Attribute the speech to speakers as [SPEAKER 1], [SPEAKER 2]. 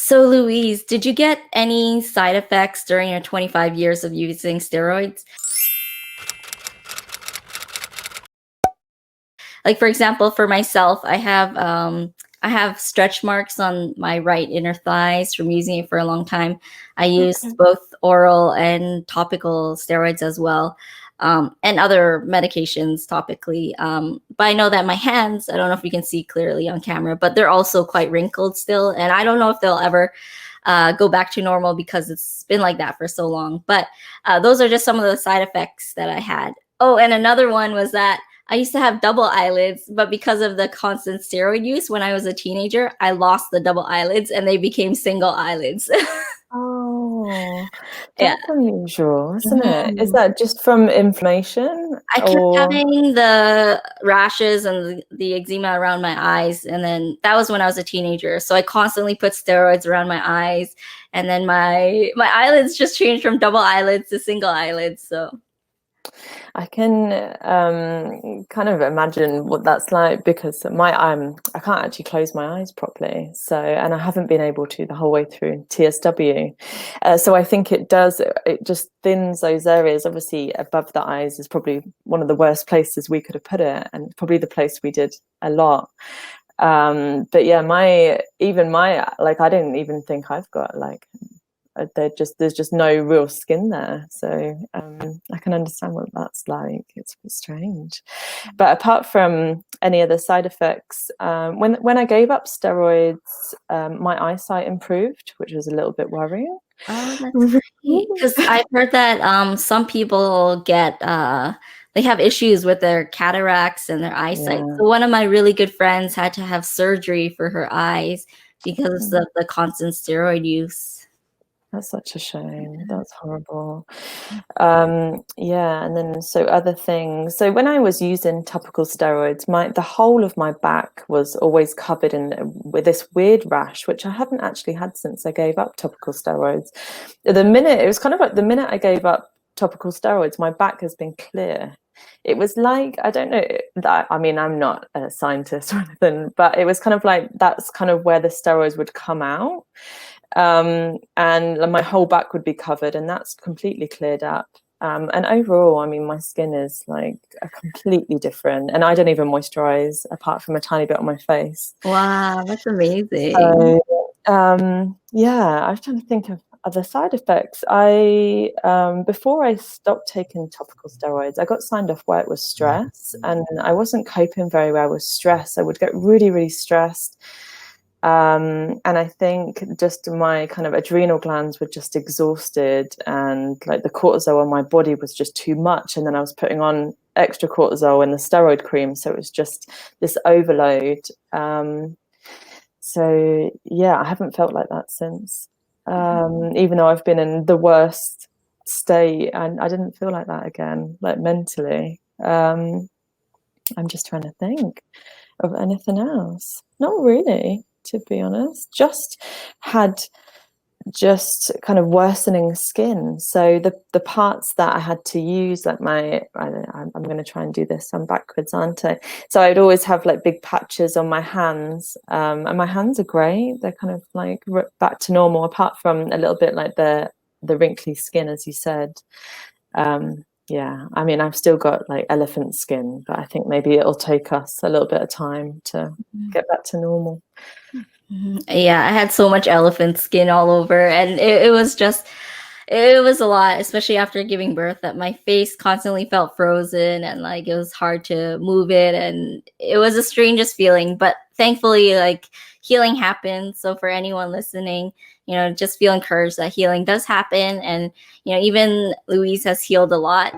[SPEAKER 1] So, Louise, did you get any side effects during your 25 years of using steroids? Like, for example, for myself, I have stretch marks on my right inner thighs from using it for a long time. I used both oral and topical steroids as well, and other medications topically. But I know that my hands, I don't know if you can see clearly on camera, but they're also quite wrinkled still. And I don't know if they'll ever go back to normal because it's been like that for so long. But those are just some of the side effects that I had. Oh, and another one was that I used to have double eyelids, but because of the constant steroid use when I was a teenager, I lost the double eyelids and they became single eyelids.
[SPEAKER 2] Oh,
[SPEAKER 1] Yeah.
[SPEAKER 2] that's unusual, isn't it? Is
[SPEAKER 1] Mhm.
[SPEAKER 2] that just from inflammation
[SPEAKER 1] I kept
[SPEAKER 2] or
[SPEAKER 1] having the rashes and the eczema around my eyes. And then that was when I was a teenager. So I constantly put steroids around my eyes. And then my eyelids just changed from double eyelids to single eyelids. So
[SPEAKER 2] I can kind of imagine what that's like because I can't actually close my eyes properly. So, and I haven't been able to the whole way through TSW. So I think it just thins those areas. Obviously, above the eyes is probably one of the worst places we could have put it, and probably the place we did a lot. But yeah, like I don't even think I've got like there's just no real skin there, so I can understand what that's like. It's a bit strange, but apart from any other side effects, when I gave up steroids, my eyesight improved, which was a little bit worrying.
[SPEAKER 1] oh, that's great. Because I've heard that some people get they have issues with their cataracts and their eyesight.
[SPEAKER 2] Yeah.
[SPEAKER 1] So one of my really good friends had to have surgery for her eyes because of the constant steroid use.
[SPEAKER 2] That's such a shame. That's horrible. Yeah, and then so other things. So when I was using topical steroids, the whole of my back was always covered with this weird rash, which I haven't actually had since I gave up topical steroids. It was kind of like the minute I gave up topical steroids, my back has been clear. It was like, I don't know, I mean, I'm not a scientist or anything, but it was kind of like that's kind of where the steroids would come out. And my whole back would be covered, and that's completely cleared up. And overall, I mean, my skin is like a completely different, and I don't even moisturize apart from a tiny bit on my face.
[SPEAKER 1] Wow, that's amazing.
[SPEAKER 2] So, yeah, I was trying to think of other side effects. Before I stopped taking topical steroids, I got signed off where it was stress, and I wasn't coping very well with stress. I would get really, really stressed. And I think just my kind of adrenal glands were just exhausted, and like the cortisol on my body was just too much. And then I was putting on extra cortisol and the steroid cream. So it was just this overload. So yeah, I haven't felt like that since, even though I've been in the worst state, and I didn't feel like that again, like mentally. I'm just trying to think of anything else. Not really, to be honest. Just kind of worsening skin. So the parts that I had to use, like I'm going to try and do this. I'm backwards, aren't I? So I'd always have like big patches on my hands, and my hands are great. They're kind of like back to normal, apart from a little bit like the wrinkly skin, as you said. Yeah, I mean, I've still got like elephant skin, but I think maybe it'll take us a little bit of time to get back to normal.
[SPEAKER 1] Yeah, I had so much elephant skin all over, and it was a lot, especially after giving birth, that my face constantly felt frozen and like it was hard to move it, and it was the strangest feeling. But thankfully, like, healing happened. So for anyone listening, just feel encouraged that healing does happen, and even Louise has healed a lot.